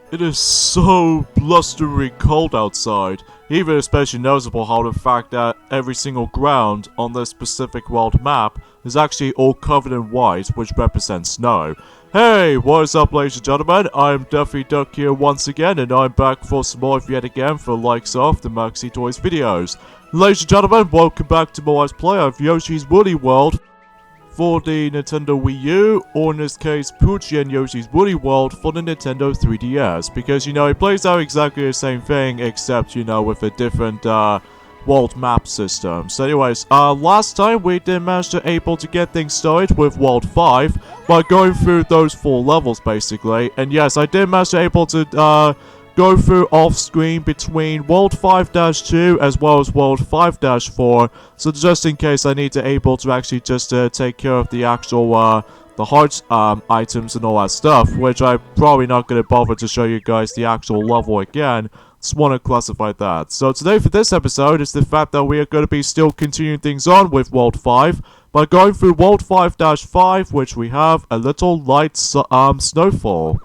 It is so blustery cold outside, even especially noticeable how the fact that every single ground on this specific world map is actually all covered in white, which represents snow. Hey, what is up ladies and gentlemen, I'm Duffy Duck here once again, and I'm back for some more yet again for likes of the Maxi Toys videos. Ladies and gentlemen, welcome back to my Let's Play of Yoshi's Woolly World for the Nintendo Wii U, or in this case, Poochie and Yoshi's Woolly World for the Nintendo 3DS, because, you know, it plays out exactly the same thing, except, you know, with a different, world map system. So anyways, last time we did manage to able to get things started with World 5 by going through those 4 levels, basically, and yes, I did manage to able to, go through off-screen between World 5-2 as well as World 5-4, so just in case I need to able to actually just take care of the actual, the hearts items and all that stuff, which I'm probably not going to bother to show you guys the actual level again. Just want to classify that. So today for this episode is the fact that we are going to be still continuing things on with World 5 by going through World 5-5, which we have a little light snowfall.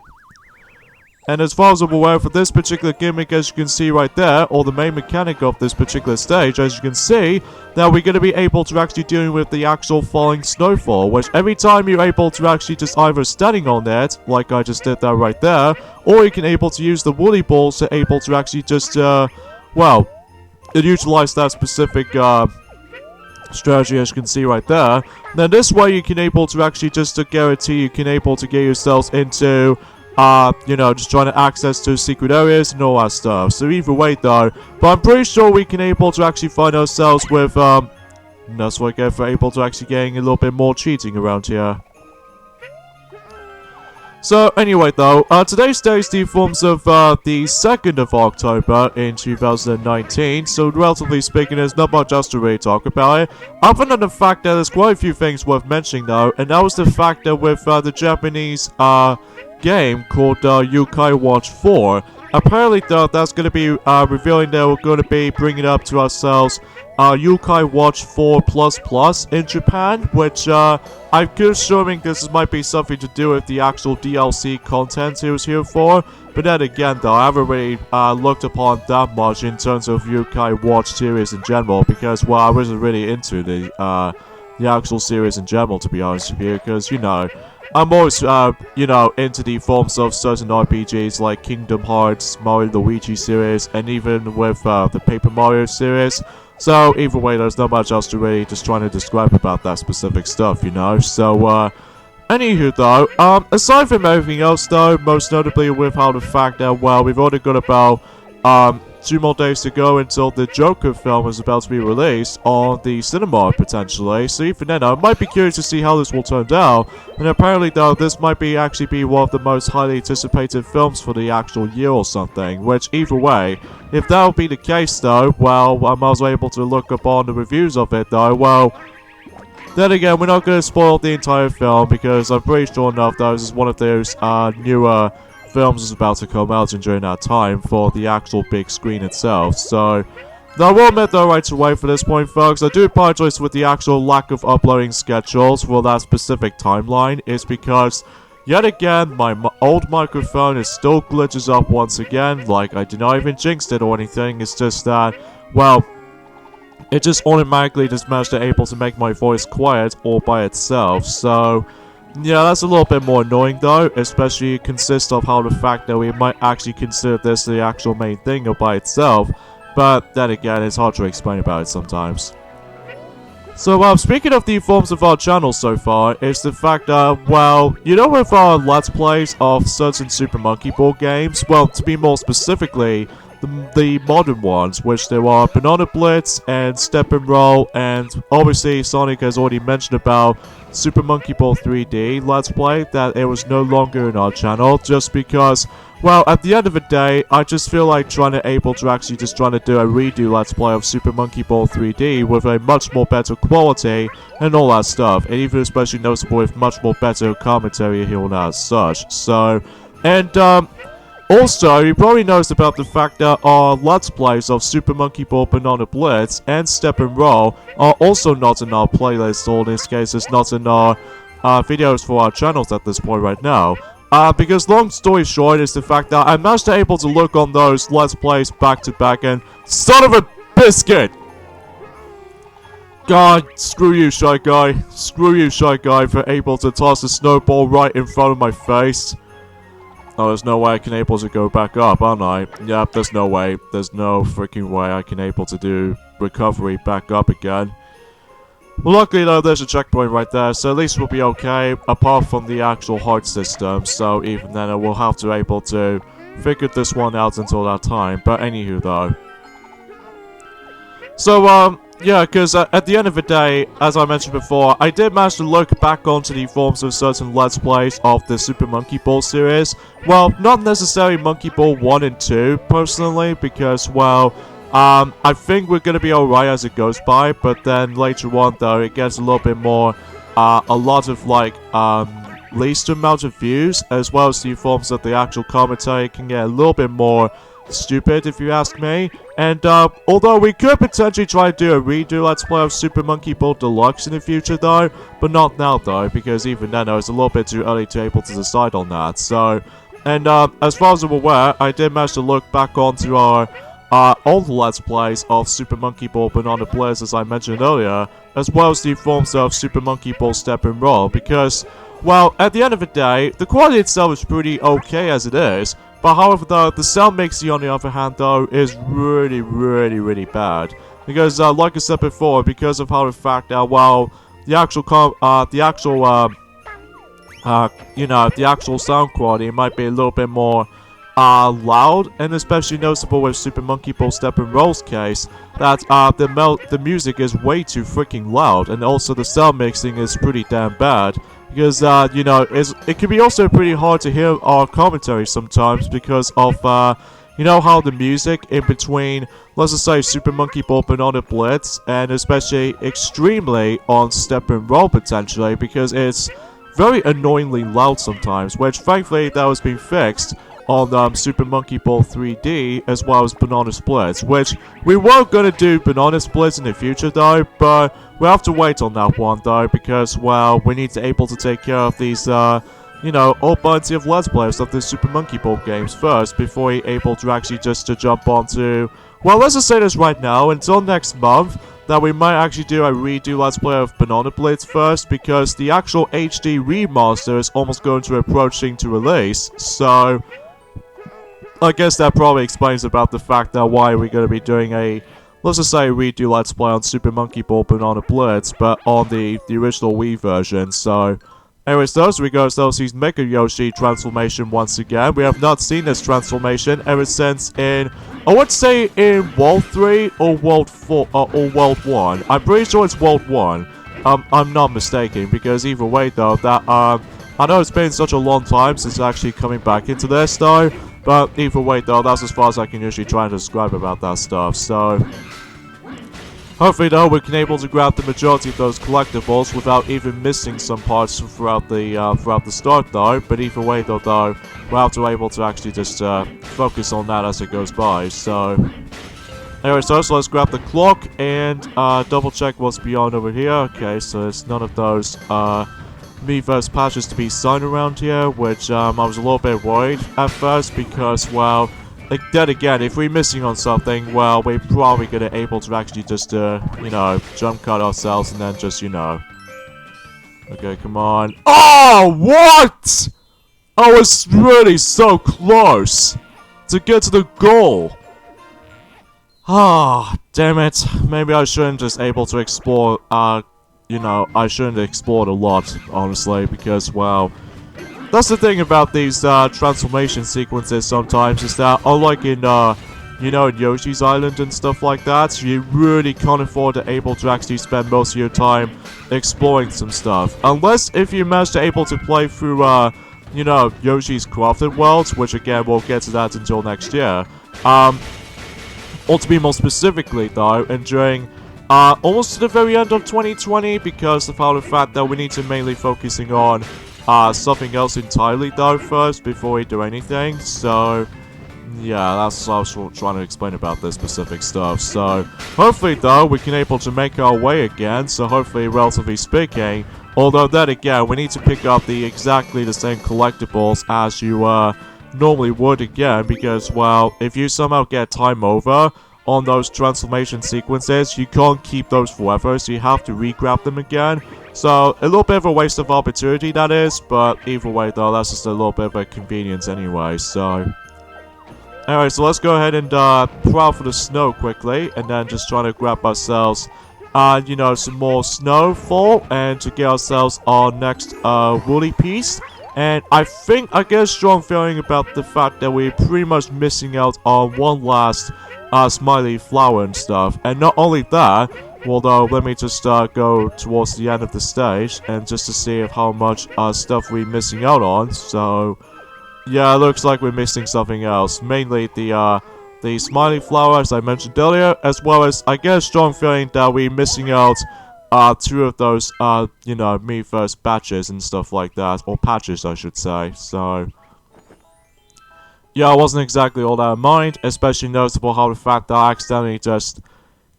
And as far as I'm aware, for this particular gimmick, as you can see right there, or the main mechanic of this particular stage, as you can see, that we're going to be able to actually dealing with the actual falling snowfall, which every time you're able to actually just either standing on it, like I just did that right there, or you can able to use the woolly balls to able to actually just, well, utilize that specific, strategy, as you can see right there. Then this way you can able to actually just guarantee you can able to get yourselves into you know, just trying to access to secret areas and all that stuff. So either way though, but I'm pretty sure we can able to actually find ourselves with, that's what I get for able to actually getting a little bit more cheating around here. So anyway though, today's day is the forms of, the 2nd of October in 2019, so relatively speaking there's not much else to really talk about it, other than the fact that there's quite a few things worth mentioning though, and that was the fact that with, the Japanese, game called Yokai Watch 4. Apparently though, that's going to be revealing that we're going to be bringing up to ourselves Yokai Watch 4++ in Japan, which I'm assuming this might be something to do with the actual DLC content it was here for. But then again though, I haven't really looked upon that much in terms of Yokai Watch series in general, because well, I wasn't really into the actual series in general, to be honest with you, because you know, I'm always, you know, into the forms of certain RPGs like Kingdom Hearts, Mario Luigi series, and even with the Paper Mario series. So, either way, there's not much else to really just trying to describe about that specific stuff, you know? So, anywho though, aside from everything else though, most notably with how the fact that, well, we've already got about, 2 more days to go until the Joker film is about to be released on the cinema, potentially. So even then, I might be curious to see how this will turn out. And apparently, though, this might be actually be one of the most highly anticipated films for the actual year or something. Which, either way, if that would be the case, though, well, I'm also able to look up on the reviews of it, though. Well, then again, we're not going to spoil the entire film because I'm pretty sure enough that this is one of those newer films is about to come out during that time for the actual big screen itself. So, now I will admit though right away for this point folks, I do apologize with the actual lack of uploading schedules for that specific timeline. It's because, yet again, my old microphone is still glitches up once again. Like, I did not even jinx it or anything, it's just that, well, it just automatically just managed to able to make my voice quiet all by itself. So, yeah, that's a little bit more annoying though, especially consists of how the fact that we might actually consider this the actual main thing all by itself, but then again, it's hard to explain about it sometimes. So, speaking of the forms of our channel so far, is the fact that, well, you know with our Let's Plays of certain Super Monkey Ball games, well, to be more specifically, the modern ones, which there are Banana Blitz and Step and Roll, and obviously Sonic has already mentioned about Super Monkey Ball 3D Let's Play, that it was no longer in our channel, just because, well, at the end of the day, I just feel like trying to able to actually just trying to do a redo Let's Play of Super Monkey Ball 3D with a much more better quality and all that stuff, and even especially noticeable with much more better commentary here and as such. So, and also, you probably noticed about the fact that our Let's Plays of Super Monkey Ball Banana Blitz and Step and Roll are also not in our playlist, or in this case, it's not in our videos for our channels at this point right now. Because long story short is the fact that I managed to able to look on those Let's Plays back to back and son of a biscuit! God, screw you, Shy Guy. Screw you, Shy Guy, for able to toss a snowball right in front of my face. Oh, there's no way I can able to go back up, aren't I? Yep, there's no way. There's no freaking way I can able to do recovery back up again. Well, luckily though, there's a checkpoint right there, so at least we'll be okay, apart from the actual heart system, so even then I will have to able to figure this one out until that time, but anywho though. So, yeah, because at the end of the day, as I mentioned before, I did manage to look back onto the forms of certain Let's Plays of the Super Monkey Ball series. Well, not necessarily Monkey Ball 1 and 2, personally, because, well, I think we're gonna be alright as it goes by, but then later on, though, it gets a little bit more, a lot of, like, least amount of views, as well as the forms of the actual commentary can get a little bit more stupid, if you ask me. And, although we could potentially try to do a redo Let's Play of Super Monkey Ball Deluxe in the future, though, but not now, though, because even then, it's a little bit too early to able to decide on that, so... And, as far as I'm aware, I did manage to look back onto our old Let's Plays of Super Monkey Ball Banana Blitz, as I mentioned earlier, as well as the forms of Super Monkey Ball Step and Roll, because, well, at the end of the day, the quality itself is pretty okay as it is, but however, though, the sound mixing on the other hand, though, is really bad. Because, like I said before, because of how the fact that, well, the actual sound quality might be a little bit more loud, and especially noticeable with Super Monkey Ball Step and Roll's case, that the music is way too freaking loud, and also the sound mixing is pretty damn bad. Because, you know, it can be also pretty hard to hear our commentary sometimes because of, you know how the music in between, let's just say, Super Monkey Ball Banana Blitz, and especially extremely on Step and Roll potentially, because it's very annoyingly loud sometimes, which thankfully that has been fixed on Super Monkey Ball 3D as well as Banana Splits, which we were gonna do Banana Splits in the future though, but we have to wait on that one though, because, well, we need to able to take care of these, you know, whole bunch of Let's Players of the Super Monkey Ball games first, before we're able to actually just to jump onto, well, let's just say this right now, until next month, that we might actually do a redo Let's Play of Banana Blitz first, because the actual HD remaster is almost going to approaching to release, so I guess that probably explains about the fact that why we're going to be doing a, let's just say, redo Let's Play on Super Monkey Ball Banana Blitz, but on the original Wii version, so... Anyways, those we go, so he's Mega Yoshi transformation once again. We have not seen this transformation ever since in, I would say in World 3 or World 4, or World 1. I'm pretty sure it's World 1. I'm not mistaken, because either way though, that, I know it's been such a long time since actually coming back into this though, but either way though, that's as far as I can usually try and describe about that stuff, so... Hopefully though, we can able to grab the majority of those collectibles without even missing some parts throughout the start though, but either way though, we'll have to able to actually just focus on that as it goes by, so... Anyway, so let's grab the clock and double check what's beyond over here. Okay, so there's none of those Miiverse patches to be signed around here, which I was a little bit worried at first because, well, like, then again, if we're missing on something, well, we're probably gonna able to actually just, you know, jump cut ourselves and then just, you know. Okay, come on. Oh, what?! I was really so close to get to the goal. Ah, damn it. Maybe I shouldn't just able to explore, you know, I shouldn't have explored a lot, honestly, because, well, that's the thing about these, transformation sequences sometimes, is that, unlike in, you know, in Yoshi's Island and stuff like that, you really can't afford to able to actually spend most of your time exploring some stuff. Unless if you manage to able to play through, you know, Yoshi's Crafted Worlds, which again, we'll get to that until next year. Or to be more specifically, though, and during, almost to the very end of 2020, because of how the fact that we need to mainly focusing on, something else entirely, though, first, before we do anything, so... Yeah, that's what I was trying to explain about this specific stuff, so... Hopefully, though, we can able to make our way again, so hopefully, relatively speaking, Although then again, we need to pick up the exactly the same collectibles as you normally would again, because, well, if you somehow get time over on those transformation sequences, you can't keep those forever, so you have to re-grab them again. So, a little bit of a waste of opportunity, that is, but either way, though, that's just a little bit of a convenience anyway, so... Alright, so let's go ahead and prowl for the snow quickly, and then just try to grab ourselves, you know, some more snowfall, and to get ourselves our next woolly piece. And I get a strong feeling about the fact that we're pretty much missing out on one last smiley flower and stuff. And not only that, although let me just go towards the end of the stage and just to see how much stuff we're missing out on. So yeah, it looks like we're missing something else. Mainly the smiley flower, as I mentioned earlier, as well as I get a strong feeling that we're missing out two of those, you know, me first batches and stuff like that. Or patches, I should say. So yeah, I wasn't exactly all that in mind, especially noticeable how the fact that I accidentally just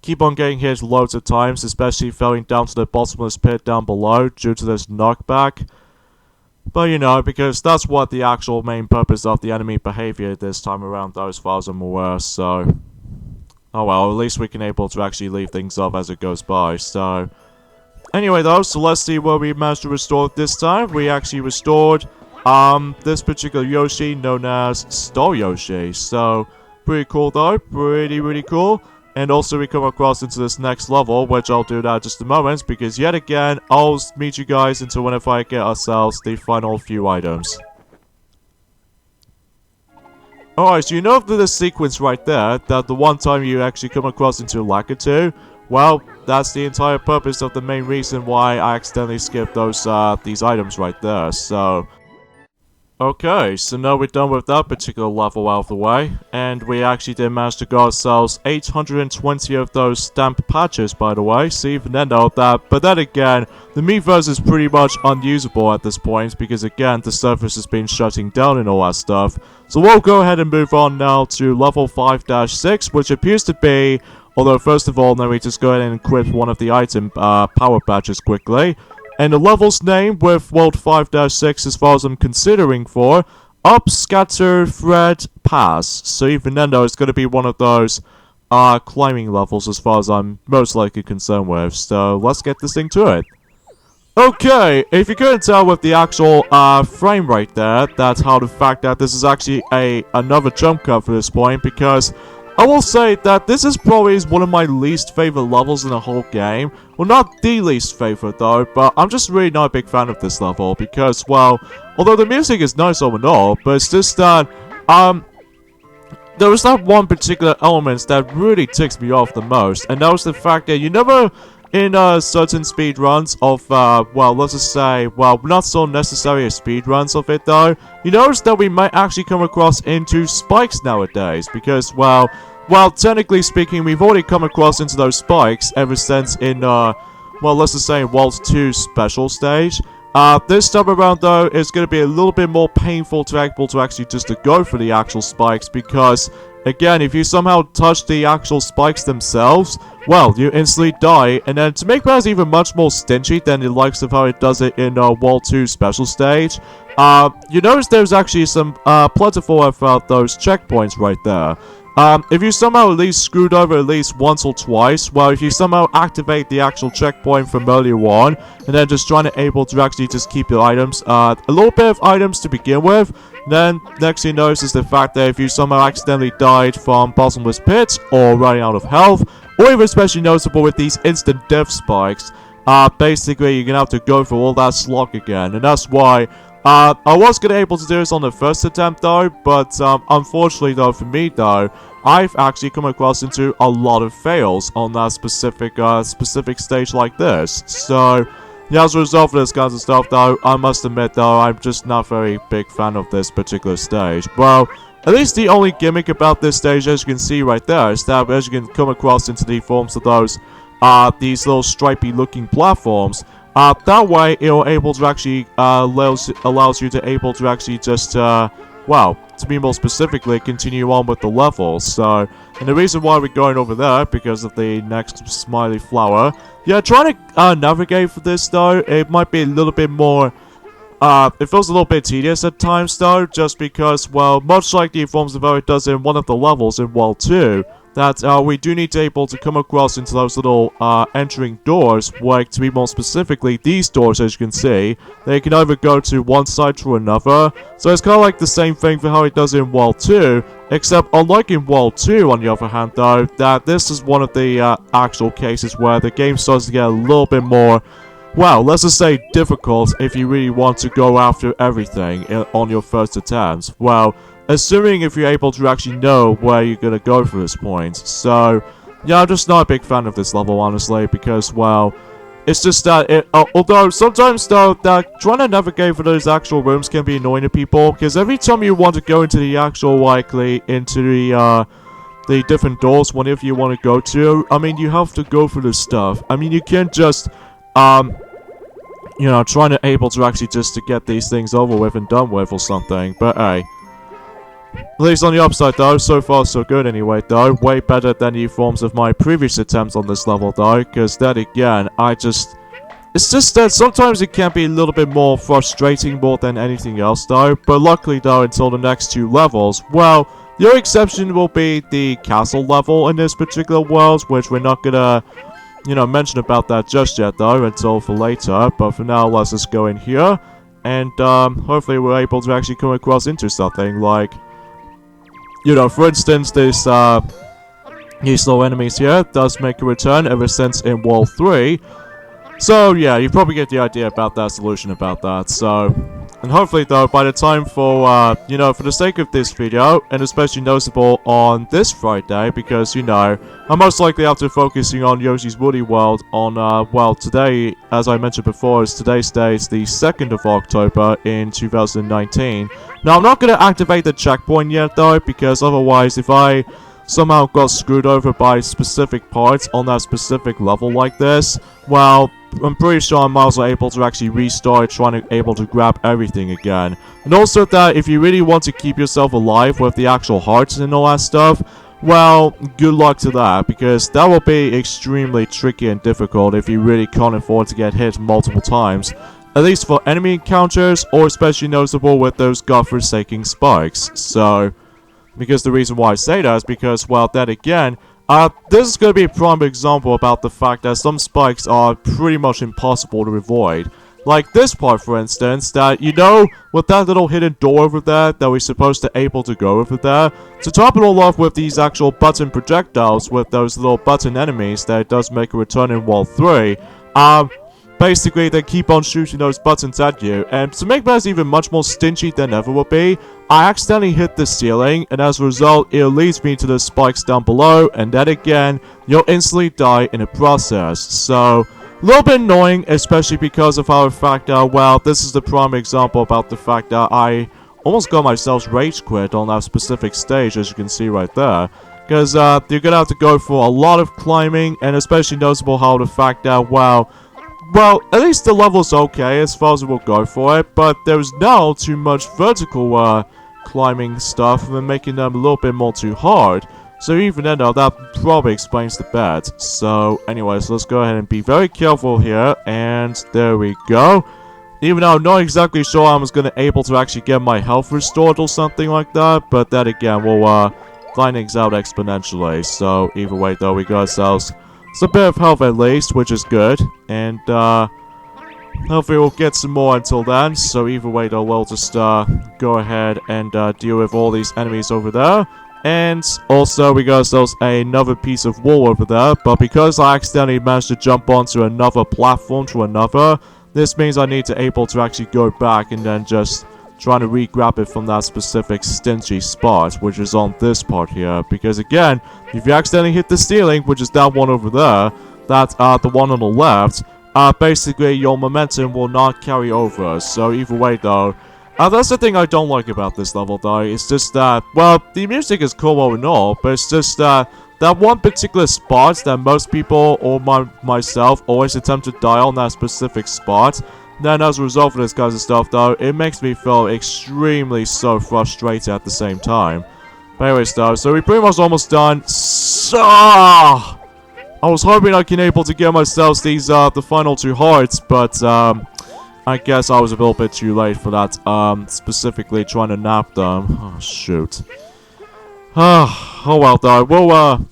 keep on getting hit loads of times, especially falling down to the bottomless pit down below due to this knockback. But you know, because that's what the actual main purpose of the enemy behavior this time around, though, as far as I'm aware, so... Oh well, at least we can able to actually leave things off as it goes by, so... Anyway though, so let's see what we managed to restore this time. We actually restored, this particular Yoshi known as Star Yoshi, so... Pretty cool though, really cool. And also we come across into this next level, which I'll do that in just a moment, because yet again, I'll meet you guys until whenever I get ourselves the final few items. Alright, so you know the sequence right there, that the one time you actually come across into Lakitu, well, that's the entire purpose of the main reason why I accidentally skipped those, these items right there, so... Okay, so now we're done with that particular level out of the way, and we actually did manage to get ourselves 820 of those stamp patches, by the way, so even then though that, but then again, the Miiverse is pretty much unusable at this point, because again, the surface has been shutting down and all that stuff, so we'll go ahead and move on now to level 5-6, which appears to be, although first of all, let me just go ahead and equip one of the item, power patches quickly. And the level's name with World 5-6 as far as I'm considering for Up Scatter Thread Pass. So even then though, it's going to be one of those climbing levels as far as I'm most likely concerned with. So let's get this thing to it. Okay, if you couldn't tell with the actual frame right there, that's how the fact that this is actually another jump cut for this point, because I will say that this is probably one of my least favorite levels in the whole game. Well, not the least favorite though, but I'm just really not a big fan of this level because, well, although the music is nice all in all, but it's just that, there was that one particular element that really ticks me off the most, and that was the fact that you never, in certain speedruns of, well, let's just say, well, not so necessary speedruns of it though, you notice that we might actually come across into spikes nowadays, because, well, technically speaking, we've already come across into those spikes ever since in, well, let's just say in World 2 special stage. This time around though, it's going to be a little bit more painful to able to actually just to go for the actual spikes, because again, if you somehow touch the actual spikes themselves, well, you instantly die, and then to make matters even much more stingy than the likes of how it does it in World 2 special stage, you notice there's actually some plentiful of those checkpoints right there. If you somehow at least screwed over at least once or twice, well, if you somehow activate the actual checkpoint from earlier on, and then just trying to able to actually just keep your items, a little bit of items to begin with, then next you notice is the fact that if you somehow accidentally died from bottomless pit, or running out of health, or even especially noticeable with these instant death spikes, basically you're gonna have to go through all that slog again, and that's why I was gonna able to do this on the first attempt though, but unfortunately though for me though, I've actually come across into a lot of fails on that specific stage like this. So yeah, as a result of this kinds of stuff though, I must admit though, I'm just not a very big fan of this particular stage. Well, at least the only gimmick about this stage, as you can see right there, is that as you can come across into the forms of those these little stripy looking platforms, that way it'll able to actually allows you to able to actually just well, to be more specifically, continue on with the levels. So, and the reason why we're going over there, because of the next smiley flower. Yeah, trying to navigate for this though, it might be a little bit more, it feels a little bit tedious at times though, just because, well, much like the forms of how it does in one of the levels in World 2, that we do need to be able to come across into those little entering doors, like to be more specifically, these doors as you can see, they can either go to one side or another, so it's kind of like the same thing for how it does in World 2, except unlike in World 2 on the other hand though, that this is one of the actual cases where the game starts to get a little bit more, well, let's just say difficult if you really want to go after everything on your first attempt. Well, assuming if you're able to actually know where you're gonna go for this point. So, yeah, I'm just not a big fan of this level, honestly, because, well, it's just that although sometimes, though, that trying to navigate for those actual rooms can be annoying to people, because every time you want to go into the actual, likely, into the different doors, whenever you want to go to, I mean, you have to go through the stuff. I mean, you can't just, you know, trying to able to actually just to get these things over with and done with or something, but hey. At least on the upside though, so far so good anyway though, way better than the forms of my previous attempts on this level though, because then again, it's just that sometimes it can be a little bit more frustrating more than anything else though, but luckily though, until the next two levels, well, the only exception will be the castle level in this particular world, which we're not gonna, you know, mention about that just yet though, until for later, but for now, let's just go in here, and hopefully we're able to actually come across into something, like, you know, for instance, this, these little enemies here does make a return ever since in World 3. So, yeah, you probably get the idea about that solution about that, so. And hopefully, though, by the time for, you know, for the sake of this video, and especially noticeable on this Friday, because, you know, I'm most likely after focusing on Yoshi's Woody World on, well, today, as I mentioned before, is today's day, it's the 2nd of October in 2019. Now, I'm not going to activate the checkpoint yet, though, because otherwise, if I somehow got screwed over by specific parts on that specific level like this, well, I'm pretty sure I'm also able to actually restart trying to able to grab everything again. And also that if you really want to keep yourself alive with the actual hearts and all that stuff, well, good luck to that, because that will be extremely tricky and difficult if you really can't afford to get hit multiple times. At least for enemy encounters, or especially noticeable with those godforsaken spikes. So, because the reason why I say that is because, well, then again, this is going to be a prime example about the fact that some spikes are pretty much impossible to avoid. Like this part, for instance, that, you know, with that little hidden door over there that we're supposed to able to go over there, to top it all off with these actual button projectiles with those little button enemies that it does make a return in World 3, basically, they keep on shooting those buttons at you, and to make matters even much more stingy than ever would be, I accidentally hit the ceiling, and as a result, it leads me to the spikes down below, and then again, you'll instantly die in the process. So, a little bit annoying, especially because of how the fact that, well, this is the prime example about the fact that I almost got myself rage quit on that specific stage, as you can see right there. Because, you're gonna have to go for a lot of climbing, and especially noticeable how the fact that, well, at least the level's okay as far as we'll go for it, but there's now too much vertical, climbing stuff and making them a little bit more too hard. So even then, though, that probably explains the bad. So, anyways, let's go ahead and be very careful here, and there we go. Even though I'm not exactly sure I was gonna able to actually get my health restored or something like that, but then again, we'll, find things out exponentially. So, either way, though, we got ourselves a bit of health at least, which is good, and hopefully we'll get some more until then. So either way though, we'll just go ahead and deal with all these enemies over there. And also we got ourselves another piece of wall over there, but because I accidentally managed to jump onto another platform to another, this means I need to able to actually go back and then just trying to re-grab it from that specific stingy spot, which is on this part here. Because again, if you accidentally hit the ceiling, which is that one over there, that's the one on the left, basically your momentum will not carry over. So either way though, that's the thing I don't like about this level though, it's just that, well, the music is cool all in all, but it's just that one particular spot that most people, or myself, always attempt to die on that specific spot. Then as a result of this kind of stuff, though, it makes me feel extremely so frustrated at the same time. But anyways, though, so we're pretty much almost done. So, I was hoping I can able to get myself these, the final 2 hearts, but, I guess I was a little bit too late for that, specifically trying to nap them. Oh, shoot. Oh well, though, we'll,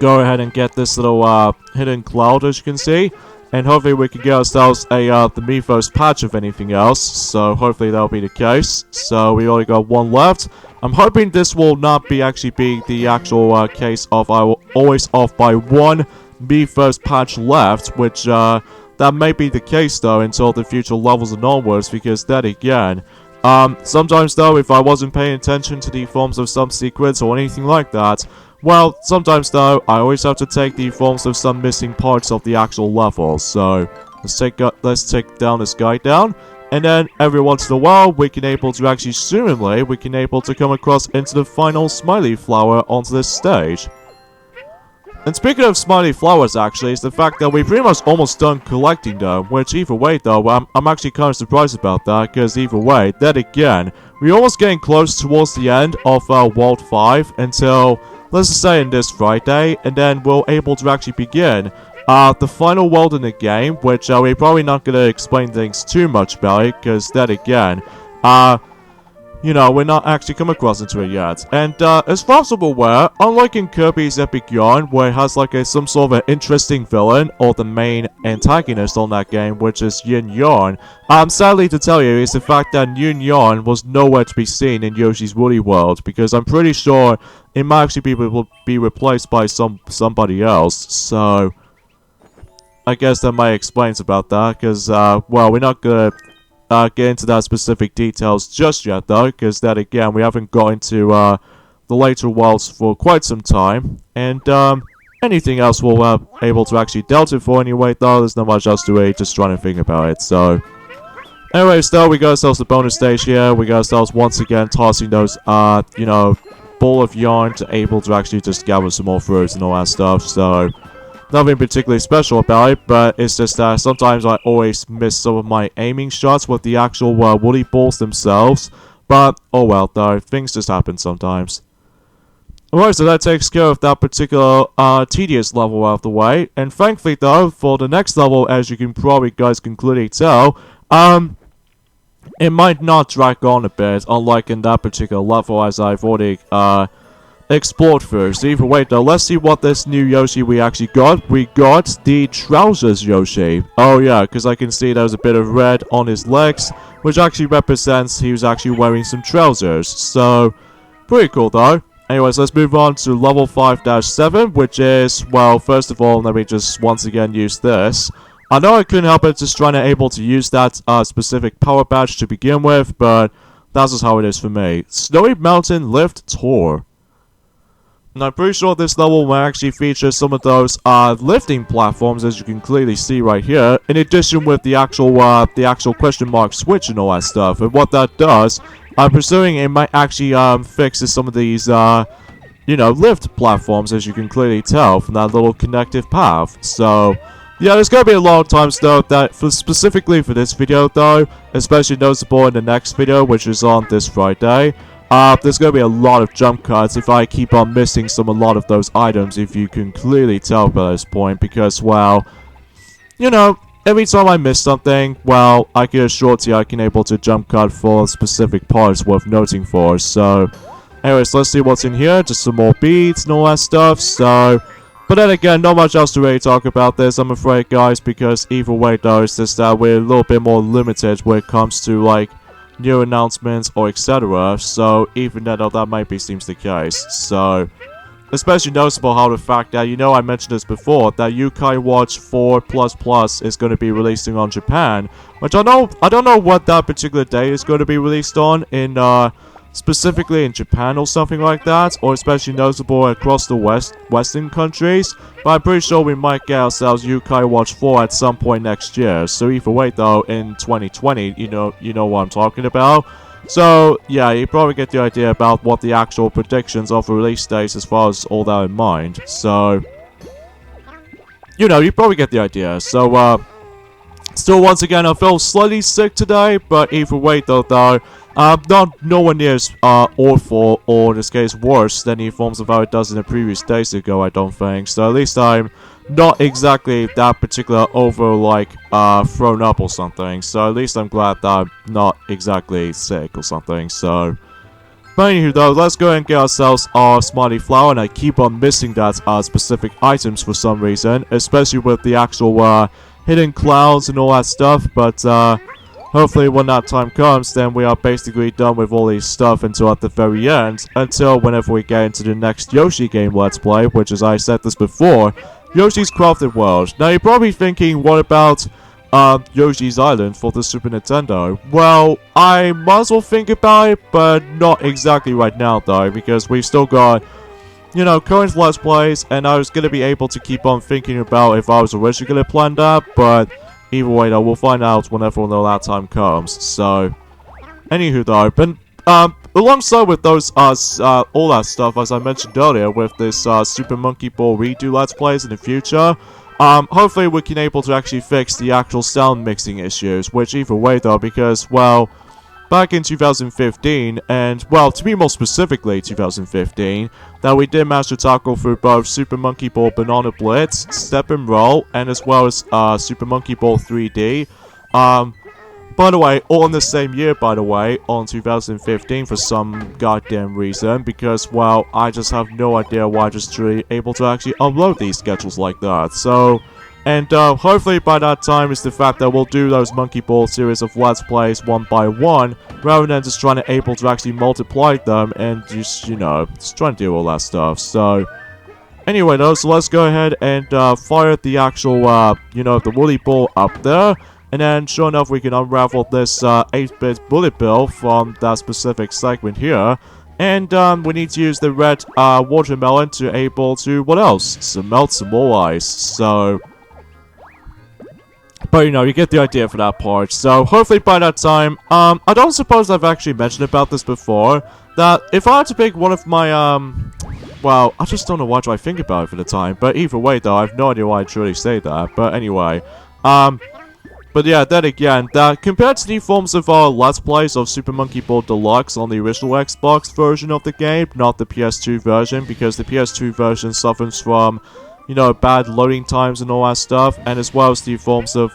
go ahead and get this little, hidden cloud, as you can see. And hopefully we can get ourselves a, the Mythos patch, if anything else. So hopefully that'll be the case. So we only got 1 left. I'm hoping this will not be actually be the actual, case of I will always off by 1 Mythos patch left. Which, that may be the case, though, until the future levels and onwards. Because then again, sometimes, though, if I wasn't paying attention to the forms of some secrets or anything like that, well, sometimes, though, I always have to take the forms of some missing parts of the actual level. So, let's take down this guy down. And then, every once in a while, we can able to actually, assumingly, we can able to come across into the final Smiley Flower onto this stage. And speaking of Smiley Flowers, actually, is the fact that we pretty much almost done collecting them. Which, either way, though, I'm actually kind of surprised about that. Because, either way, then again, we're almost getting close towards the end of, World 5 until... let's just say in this Friday, and then we're able to actually begin the final world in the game, which we're probably not going to explain things too much about it, because then again, you know, we're not actually come across into it yet. And as far as I'm aware, unlike in Kirby's Epic Yarn, where it has like some sort of an interesting villain, or the main antagonist on that game, which is Yin Yarn, sadly to tell you, is the fact that Yin Yarn was nowhere to be seen in Yoshi's Woolly World, because I'm pretty sure it might actually be replaced by somebody else, so... I guess that might explains about that, because, well, we're not gonna get into that specific details just yet, though, because that, again, we haven't got into, the later worlds for quite some time, and, anything else we'll, able to actually delve it for anyway, though, there's not much else to it, just trying to think about it, so... Anyways, though, we got ourselves a bonus stage here, we got ourselves once again tossing those, you know, ball of yarn to able to actually just gather some more fruits and all that stuff, so... Nothing particularly special about it, but it's just that sometimes I always miss some of my aiming shots with the actual woolly balls themselves. But, oh well, though, things just happen sometimes. Alright, so that takes care of that particular tedious level out of the way. And thankfully, though, for the next level, as you can probably guys can clearly tell, it might not drag on a bit, unlike in that particular level, as I've already explored first. Either way, though, let's see what this new Yoshi we actually got. We got the trousers Yoshi. Oh yeah, because I can see there's a bit of red on his legs, which actually represents he was actually wearing some trousers. So, pretty cool though. Anyways, let's move on to level 5-7, which is, well, first of all, let me just once again use this. I know I couldn't help it just trying to able to use that specific power badge to begin with, but that's just how it is for me. Snowy Mountain Lift Tour. And I'm pretty sure this level will actually feature some of those lifting platforms, as you can clearly see right here, in addition with the actual question mark switch and all that stuff. And what that does, I'm presuming it might actually fix some of these you know, lift platforms, as you can clearly tell from that little connective path. So yeah, there's gonna be a lot of times though that specifically for this video though, especially noticeable in the next video, which is on this Friday. There's going to be a lot of jump cuts if I keep on missing a lot of those items, if you can clearly tell by this point, because, well, you know, every time I miss something, well, I can assure you I can able to jump cut for specific parts worth noting for, so, anyways, let's see what's in here, just some more beads and all that stuff, so, but then again, not much else to really talk about this, I'm afraid, guys, because either way, though, it's just that we're a little bit more limited when it comes to, like, new announcements or etc. So even though that might be seems the case. So especially noticeable how the fact that, you know, I mentioned this before, that Yokai Watch 4++ is going to be releasing on Japan, which I don't know what that particular day is going to be released on in specifically in Japan or something like that, or especially noticeable across the western countries, but I'm pretty sure we might get ourselves Yokai Watch 4 at some point next year. So either way though, in 2020, you know what I'm talking about. So yeah, you probably get the idea about what the actual predictions of the release dates as far as all that in mind. So, you know, you probably get the idea. So Still, once again, I feel slightly sick today, but either way, though, not nowhere near as awful, or in this case, worse than the forms of how it does in the previous days ago, I don't think. So at least I'm not exactly that particular over, like, thrown up or something. So at least I'm glad that I'm not exactly sick or something, so... But anywho though, let's go and get ourselves our smiley flower, and I keep on missing that specific items for some reason, especially with the actual hidden clouds and all that stuff, but hopefully when that time comes, then we are basically done with all these stuff until at the very end, until whenever we get into the next Yoshi game Let's Play, which, as I said this before, Yoshi's Crafted World. Now you're probably thinking, what about Yoshi's Island for the Super Nintendo? Well, I might as well think about it, but not exactly right now though, because we've still got, you know, current Let's Plays, and I was gonna be able to keep on thinking about if I was originally gonna plan that, but either way though, we'll find out whenever that time comes. So, anywho though, but alongside with those all that stuff, as I mentioned earlier, with this Super Monkey Ball redo Let's Plays in the future, hopefully we can able to actually fix the actual sound mixing issues, which either way though, because, well, back in 2015, and, well, to be more specifically 2015, that we did manage to tackle through both Super Monkey Ball Banana Blitz, Step and Roll, and as well as Super Monkey Ball 3D. By the way, all in the same year, by the way, on 2015 for some goddamn reason, because, well, I just have no idea why I just really able to actually upload these schedules like that. So, and hopefully by that time is the fact that we'll do those Monkey Ball series of Let's Plays one by one, rather than just trying to able to actually multiply them and just, you know, just trying to do all that stuff. So, anyway though, so let's go ahead and fire the actual, you know, the Woolly Ball up there. And then, sure enough, we can unravel this 8-bit bullet bill from that specific segment here. And we need to use the red watermelon to able to, what else? To melt some more ice. So, but you know, you get the idea for that part. So hopefully by that time, I don't suppose I've actually mentioned about this before, that if I had to pick one of my, well, I just don't know what I think about it for the time. But either way though, I have no idea why I truly say that. But anyway, but yeah, then again, that compared to the forms of our Let's Plays of Super Monkey Ball Deluxe on the original Xbox version of the game, not the PS2 version, because the PS2 version suffers from, you know, bad loading times and all that stuff, and as well as the forms of,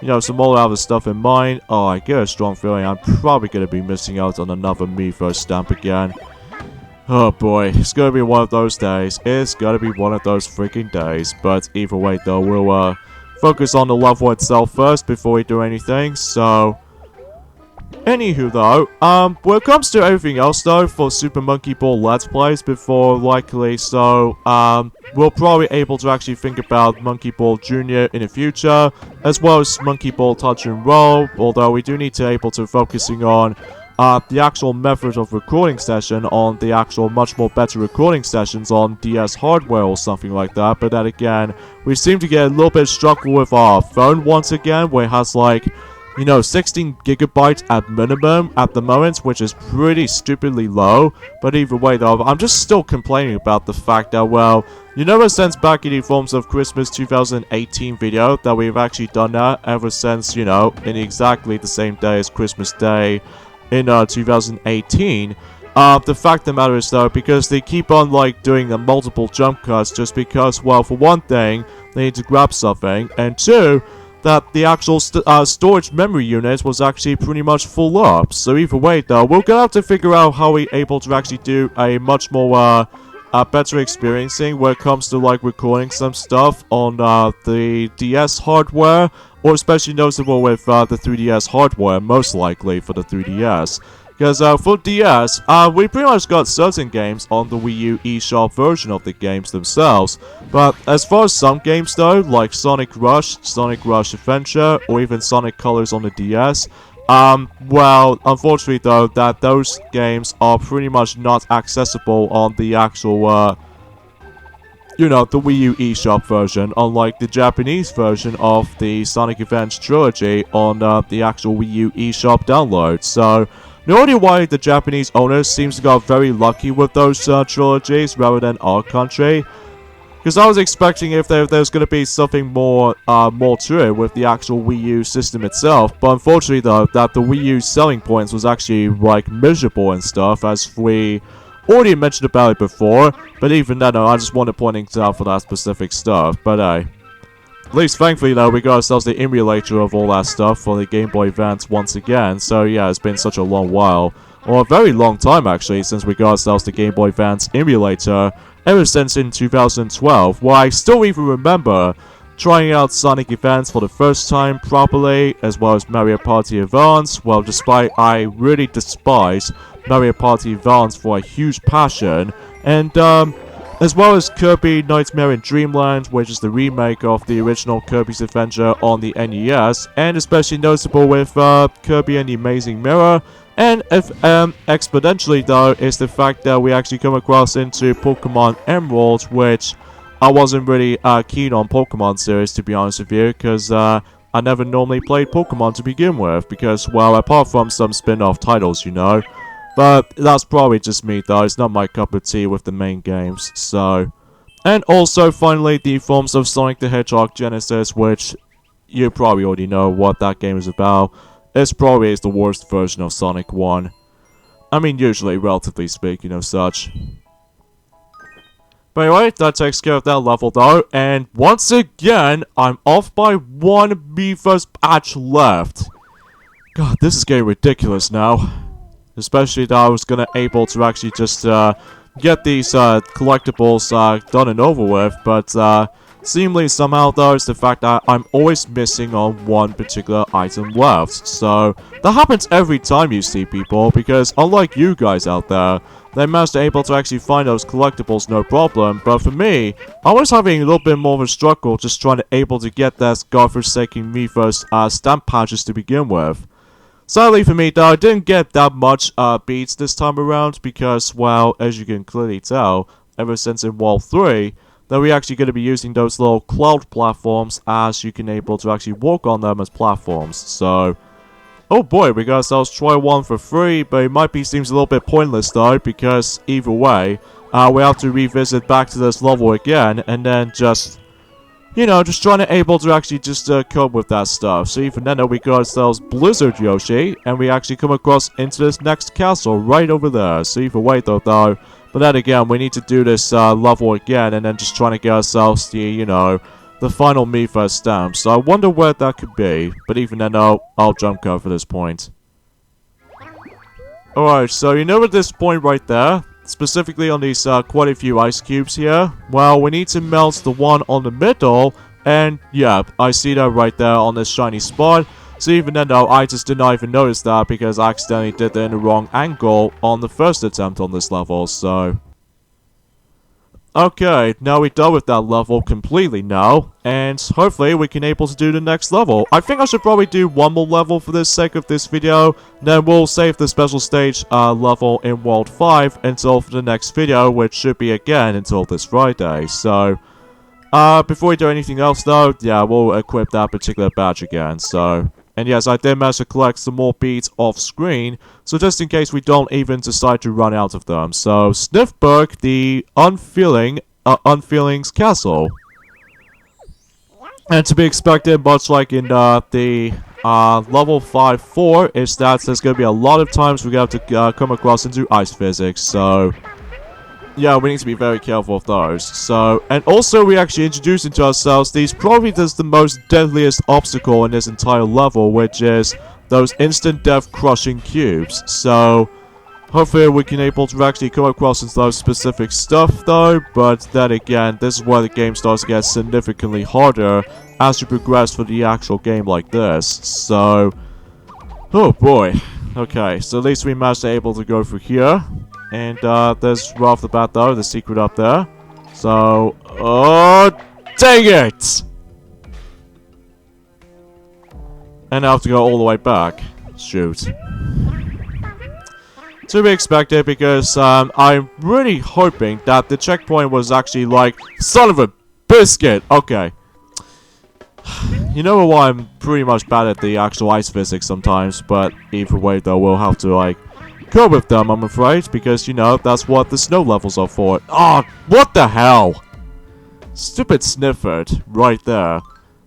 you know, some all other stuff in mind. Oh, I get a strong feeling I'm probably going to be missing out on another Miiverse stamp again. Oh boy, it's going to be one of those days. It's going to be one of those freaking days, but either way though, we'll, focus on the level itself first before we do anything, so... Anywho though, when it comes to everything else though, for Super Monkey Ball Let's Plays before likely, so, we'll probably able to actually think about Monkey Ball Jr. in the future, as well as Monkey Ball Touch and Roll, although we do need to able to focusing on the actual method of recording session on the actual much more better recording sessions on DS hardware or something like that. But then again, we seem to get a little bit struggle with our phone once again, where it has like, you know, 16 gigabytes at minimum at the moment, which is pretty stupidly low. But either way though, I'm just still complaining about the fact that, well, you know, ever since back in the forms of Christmas 2018 video, that we've actually done that ever since, you know, in exactly the same day as Christmas Day in 2018. The fact of the matter is though, because they keep on like doing the multiple jump cuts just because, well, for one thing, they need to grab something, and two, that the actual storage memory unit was actually pretty much full up. So either way though, we're gonna have to figure out how we're able to actually do a much more better experiencing when it comes to like recording some stuff on the DS hardware, or especially noticeable with the 3DS hardware, most likely for the 3DS. Because for DS, we pretty much got certain games on the Wii U eShop version of the games themselves. But as far as some games though, like Sonic Rush Adventure, or even Sonic Colors on the DS, well, unfortunately though, that those games are pretty much not accessible on the actual, you know, the Wii U eShop version, unlike the Japanese version of the Sonic Adventure trilogy on the actual Wii U eShop download. So, no idea why the Japanese owners seems to got very lucky with those trilogies rather than our country. Because I was expecting if there's going to be something more to it with the actual Wii U system itself. But unfortunately, though, that the Wii U selling points was actually, like, miserable and stuff, as we already mentioned about it before. But even then, I just wanted pointing out for that specific stuff. But, at least, thankfully, though, we got ourselves the emulator of all that stuff for the Game Boy Advance once again. So, yeah, it's been such a long while. Or a very long time, actually, since we got ourselves the Game Boy Advance emulator. Ever since in 2012, where I still even remember trying out Sonic Advance for the first time properly, as well as Mario Party Advance. Well, despite I really despise Mario Party Advance for a huge passion, and as well as Kirby Nightmare in Dreamland, which is the remake of the original Kirby's Adventure on the NES, and especially noticeable with Kirby and the Amazing Mirror. And exponentially, though, is the fact that we actually come across into Pokemon Emerald, which I wasn't really keen on Pokemon series, to be honest with you, because I never normally played Pokemon to begin with, because, well, apart from some spin-off titles, you know. But that's probably just me, though. It's not my cup of tea with the main games, so. And also, finally, the forms of Sonic the Hedgehog Genesis, which you probably already know what that game is about. This probably is the worst version of Sonic 1. I mean, usually, relatively speaking, of such. But anyway, that takes care of that level, though. And once again, I'm off by one Miiverse patch left. God, this is getting ridiculous now. Especially that I was able to actually just get these collectibles done and over with. But seemingly somehow, though, it's the fact that I'm always missing on one particular item left. So, that happens every time you see people, because unlike you guys out there, they managed to able to actually find those collectibles no problem. But for me, I was having a little bit more of a struggle just trying to able to get that godforsaken Miiverse stamp patches to begin with. Sadly for me, though, I didn't get that much beats this time around, because, well, as you can clearly tell, ever since in World 3, that we're actually going to be using those little cloud platforms as you can able to actually walk on them as platforms. So, oh boy, we got ourselves try one for free, but it might be seems a little bit pointless though, because either way, we have to revisit back to this level again, and then just, you know, just trying to able to actually just cope with that stuff. So even then, we got ourselves Blizzard Yoshi, and we actually come across into this next castle right over there. So either way though, but then again, we need to do this level again, and then just trying to get ourselves the, you know, the final Miiverse stamp. So I wonder where that could be. But even then, I'll jump cut for this point. Alright, so you know at this point right there, specifically on these quite a few ice cubes here, well, we need to melt the one on the middle, and yeah, I see that right there on this shiny spot. So even then though, I just did not even notice that because I accidentally did it in the wrong angle on the first attempt on this level, so. Okay, now we're done with that level completely now, and hopefully we can able to do the next level. I think I should probably do one more level for the sake of this video, then we'll save the special stage level in World 5 until for the next video, which should be again until this Friday, so. Before we do anything else though, yeah, we'll equip that particular badge again, so. And yes, I did manage to collect some more beads off screen, so just in case we don't even decide to run out of them. So, Sniffberg, the Unfeelings Castle. And to be expected, much like in the level 5-4, is that there's going to be a lot of times we're going to have to come across into ice physics, so. Yeah, we need to be very careful of those. So, and also we actually introduced into ourselves these probably just the most deadliest obstacle in this entire level, which is those instant death crushing cubes. So, hopefully we can able to actually come across into those specific stuff though, but then again, this is where the game starts to get significantly harder as you progress for the actual game like this. So, oh boy. Okay, so at least we managed to able to go through here. And there's right off the bat though, the secret up there. So, oh, dang it! And I have to go all the way back. Shoot. To be expected because I'm really hoping that the checkpoint was actually like, son of a biscuit! Okay. You know why I'm pretty much bad at the actual ice physics sometimes, but either way though, we'll have to like go with them, I'm afraid, because, you know, that's what the snow levels are for. Oh, what the hell? Stupid Snifford, right there.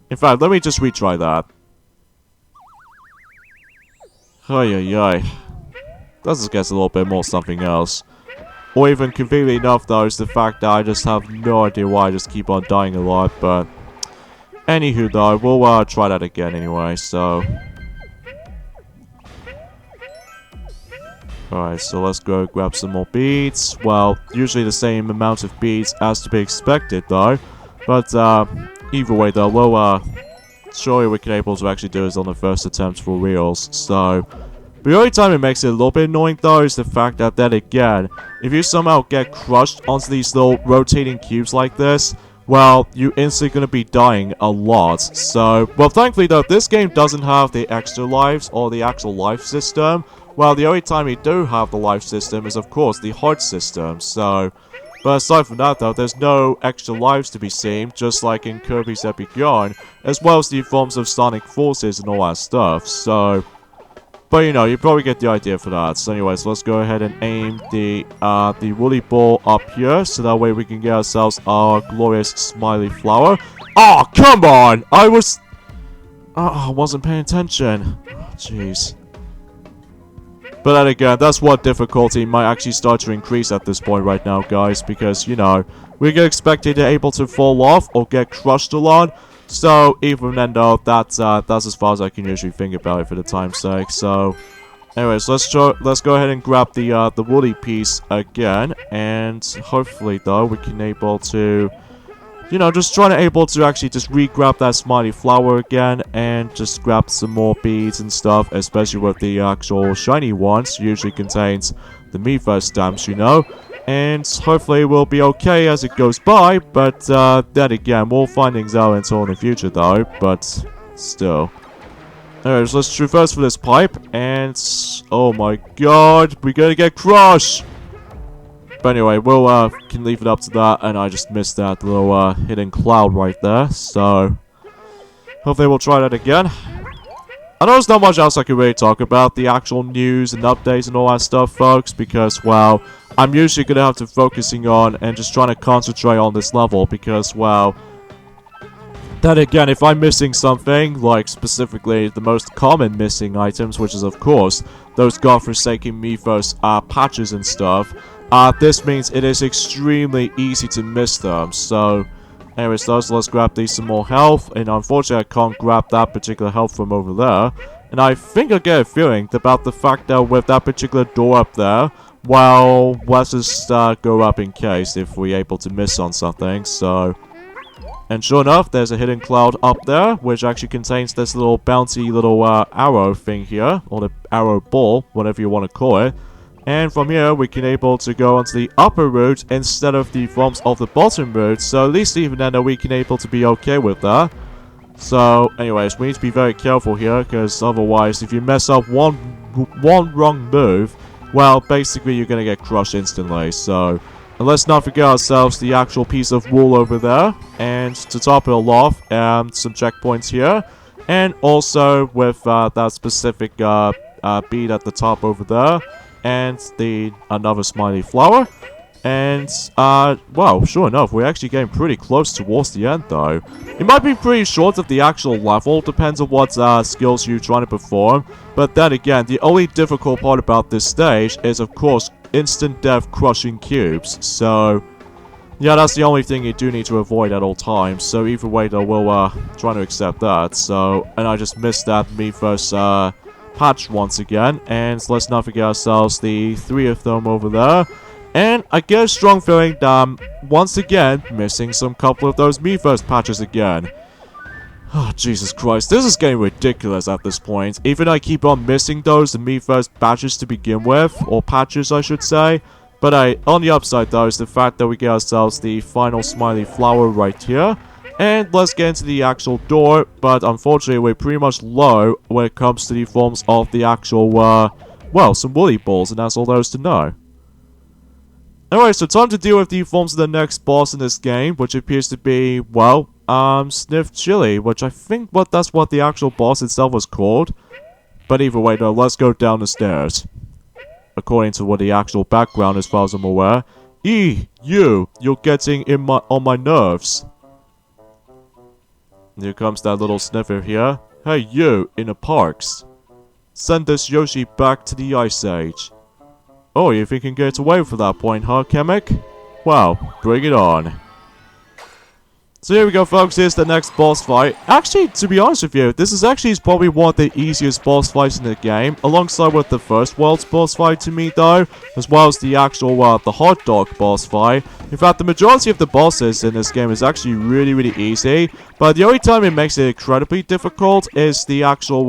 In fact, let me just retry that. Ay ay ay. That just gets a little bit more something else. Or even conveniently enough though is the fact that I just have no idea why I just keep on dying a lot, but... Anywho though, we'll try that again anyway, so... Alright, so let's go grab some more beads. Well, usually the same amount of beads as to be expected though. But either way though, we'll surely we can able to actually do this on the first attempt for reals, so... The only time it makes it a little bit annoying though is the fact that then again, if you somehow get crushed onto these little rotating cubes like this, well, you're instantly going to be dying a lot. So, well, thankfully though, this game doesn't have the extra lives or the actual life system. Well, the only time you do have the life system is of course the heart system, so... But aside from that though, there's no extra lives to be seen, just like in Kirby's Epic Yarn, as well as the forms of Sonic Forces and all that stuff, so... But you know, you probably get the idea for that. So anyways, let's go ahead and aim the woolly ball up here, so that way we can get ourselves our glorious smiley flower. Oh, come on! I wasn't paying attention. Oh, jeez. But then again, that's what difficulty might actually start to increase at this point right now, guys, because, you know, we get expected to able to fall off or get crushed a lot. So, even then though, that's as far as I can usually think about it for the time's sake. So, anyways, let's go ahead and grab the woolly piece again, and hopefully though we can able to, you know, just trying to able to actually just re-grab that smiley flower again, and just grab some more beads and stuff, especially with the actual shiny ones. Usually contains the Miiverse stamps, you know. And hopefully we'll be okay as it goes by, but then again, we'll find things out until in the future though, but still. Anyways, let's traverse for this pipe, and oh my god, we're gonna get crushed! But anyway, we'll can leave it up to that, and I just missed that little hidden cloud right there, so hopefully we'll try that again. I know there's not much else I can really talk about, the actual news and updates and all that stuff, folks, because, well, I'm usually going to have to focusing on and just trying to concentrate on this level, because, well, then again, if I'm missing something, like specifically the most common missing items, which is, of course, those godforsaken Miiverse patches and stuff, this means it is extremely easy to miss them, so... Anyways, so let's grab these some more health, and unfortunately I can't grab that particular health from over there. And I think I get a feeling about the fact that with that particular door up there, well, let's just go up in case if we're able to miss on something, so... And sure enough, there's a hidden cloud up there, which actually contains this little bouncy little arrow thing here, or the arrow ball, whatever you want to call it. And from here, we can able to go onto the upper route instead of the forms of the bottom route. So at least even then, we can able to be okay with that. So, anyways, we need to be very careful here, because otherwise, if you mess up one wrong move, well, basically you're gonna get crushed instantly. So, and let's not forget ourselves the actual piece of wool over there. And to top it all off, some checkpoints here. And also with that specific bead at the top over there. And another smiley flower. And, well, sure enough, we're actually getting pretty close towards the end, though. It might be pretty short of the actual level, depends on what skills you're trying to perform. But then again, the only difficult part about this stage is, of course, instant death crushing cubes. So, yeah, that's the only thing you do need to avoid at all times. So either way, though, we'll try to accept that. So, and I just missed that Miiverse patch once again. And let's not forget ourselves the 3 of them over there. And I get a strong feeling that I'm, once again, missing some couple of those Miiverse patches again. Oh, Jesus Christ, this is getting ridiculous at this point. Even I keep on missing the Miiverse patches to begin with, or patches I should say. But on the upside though is the fact that we get ourselves the final smiley flower right here. And let's get into the actual door, but unfortunately we're pretty much low when it comes to the forms of the actual, well, some woolly balls, and that's all there is to know. Anyway, so time to deal with the forms of the next boss in this game, which appears to be, well, Sniff Chili, which I think that's what the actual boss itself was called. But either way though, let's go down the stairs. According to what the actual background as far as I'm aware. You're getting on my nerves. Here comes that little sniffer here. Hey, you, in the parks. Send this Yoshi back to the Ice Age. Oh, you think you can get away from that point, huh, Kamek? Well, bring it on. So here we go, folks. Here's the next boss fight. Actually, to be honest with you, this is actually probably one of the easiest boss fights in the game, alongside with the first world's boss fight to me, though, as well as the actual, the hot dog boss fight. In fact, the majority of the bosses in this game is actually really, really easy, but the only time it makes it incredibly difficult is the actual,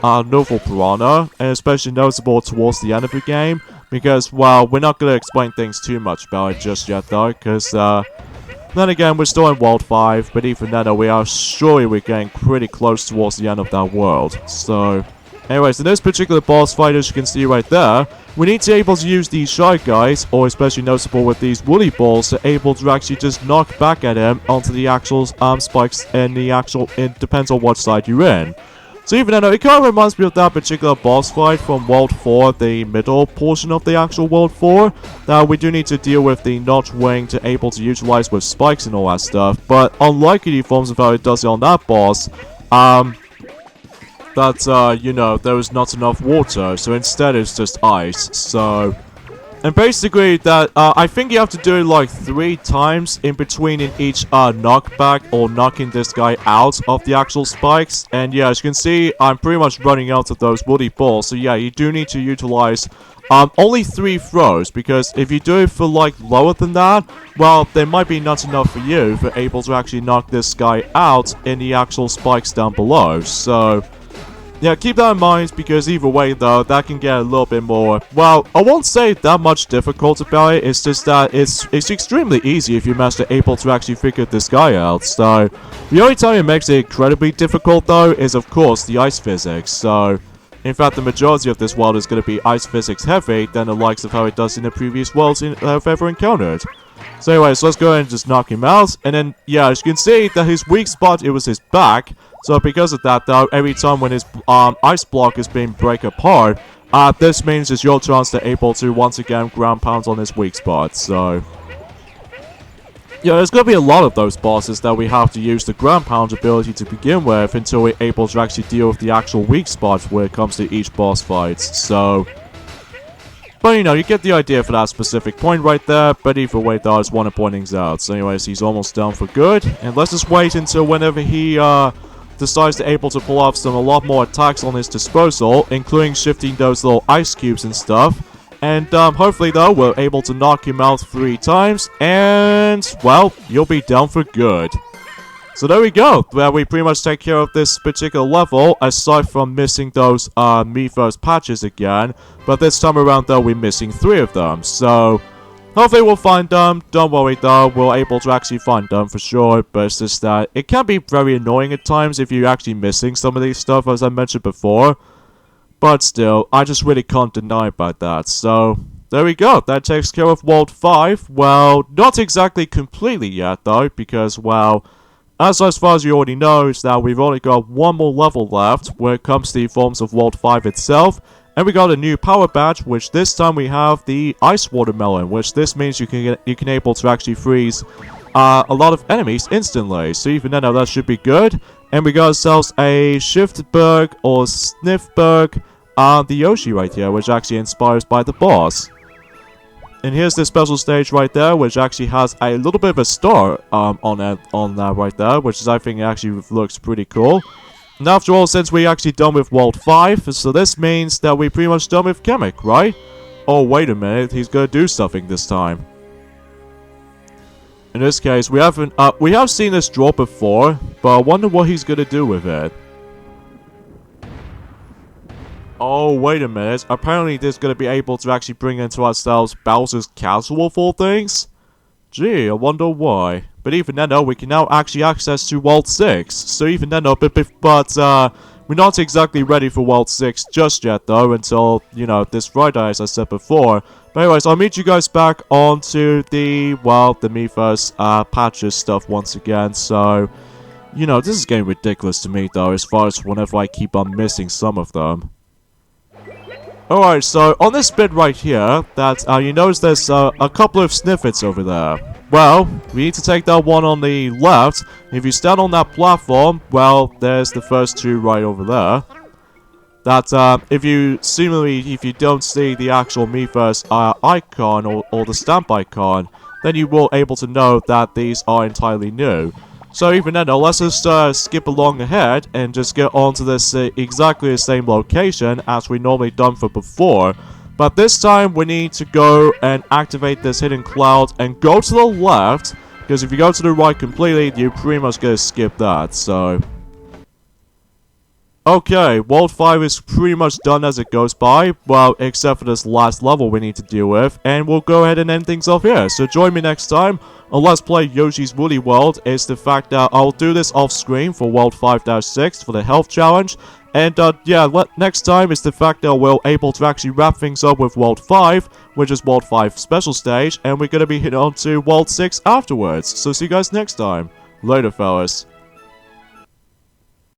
Novel Piranha, and especially noticeable towards the end of the game, because, well, we're not going to explain things too much about it just yet, though, because, then again, we're still in World 5, but even then, we're getting pretty close towards the end of that world. So, anyways, in this particular boss fight, as you can see right there, we need to be able to use these Shy Guys, or especially noticeable with these Woolly Balls, to able to actually just knock back at him onto the actual spikes, and it depends on what side you're in. So even though it kind of reminds me of that particular boss fight from World 4, the middle portion of the actual World 4, that we do need to deal with the notch wing to able to utilize with spikes and all that stuff. But unlike the forms of how it does it on that boss, there was not enough water, so instead it's just ice. So, and basically that, I think you have to do it like 3 times in between in each, knockback or knocking this guy out of the actual spikes. And yeah, as you can see, I'm pretty much running out of those woody balls. So yeah, you do need to utilize, only 3 throws, because if you do it for like lower than that, well, there might be not enough for you for able to actually knock this guy out in the actual spikes down below. So, yeah, keep that in mind, because either way, though, that can get a little bit more, well, I won't say that much difficult about it. It's just that it's extremely easy if you master able to actually figure this guy out. So, the only time it makes it incredibly difficult, though, is, of course, the ice physics. So, in fact, the majority of this world is going to be ice physics heavy than the likes of how it does in the previous worlds I've ever encountered. So anyways, let's go ahead and just knock him out. And then, yeah, as you can see, that his weak spot, it was his back. So because of that, though, every time when his ice block is being break apart, this means it's your chance to able to once again ground pound on his weak spot. So, yeah, there's going to be a lot of those bosses that we have to use the ground pound ability to begin with until we're able to actually deal with the actual weak spots when it comes to each boss fight. So, but you know, you get the idea for that specific point right there. But either way, though, I just want to point things out. So anyways, he's almost done for good. And let's just wait until whenever he decides to able to pull off a lot more attacks on his disposal, including shifting those little ice cubes and stuff. And hopefully, though, we're able to knock him out 3 times. And, well, you'll be down for good. So there we go, where we pretty much take care of this particular level, aside from missing those Mythos patches again. But this time around, though, we're missing 3 of them. So, hopefully we'll find them. Don't worry, though, we're able to actually find them for sure. But it's just that it can be very annoying at times if you're actually missing some of these stuff, as I mentioned before. But still, I just really can't deny about that. So, there we go. That takes care of World 5. Well, not exactly completely yet, though, because, well, as far as you already know, is that we've only got 1 more level left when it comes to the forms of World 5 itself. And we got a new power badge, which this time we have the Ice Watermelon, which this means you can able to actually freeze a lot of enemies instantly. So even then, that should be good. And we got ourselves a Shiftberg or Sniffberg, the Yoshi right here, which actually inspires by the boss. And here's the special stage right there, which actually has a little bit of a star on that right there, which is, I think, actually looks pretty cool. And after all, since we're actually done with World 5, so this means that we're pretty much done with Kamek, right? Oh, wait a minute, he's gonna do something this time. In this case, we have seen this draw before, but I wonder what he's gonna do with it. Oh, wait a minute. Apparently, this is going to be able to actually bring into ourselves Bowser's Castle of all things? Gee, I wonder why. But even then, though, we can now actually access to World 6. So even then, though, but we're not exactly ready for World 6 just yet, though, until, you know, this Friday, as I said before. But anyways, I'll meet you guys back onto the, well, the Mythos patches stuff once again. So, you know, this is getting ridiculous to me, though, as far as whenever I keep on missing some of them. Alright, so on this bit right here, that you notice there's a couple of snippets over there. Well, we need to take that one on the left, If you stand on that platform, well, there's the first 2 right over there. That, if you don't see the actual Miiverse icon or the stamp icon, then you will able to know that these are entirely new. So even then, let's just skip along ahead and just get onto this exactly the same location as we normally done for before. But this time, we need to go and activate this hidden cloud and go to the left, because if you go to the right completely, you're pretty much gonna skip that, so... Okay, World 5 is pretty much done as it goes by, well, except for this last level we need to deal with, and we'll go ahead and end things off here. So join me next time on Let's Play Yoshi's Woolly World. It's the fact that I'll do this off screen for World 5-6 for the health challenge, and yeah, next time is the fact that we're able to actually wrap things up with World 5, which is World 5 special stage, and we're gonna be hitting on to World 6 afterwards. So see you guys next time. Later, fellas.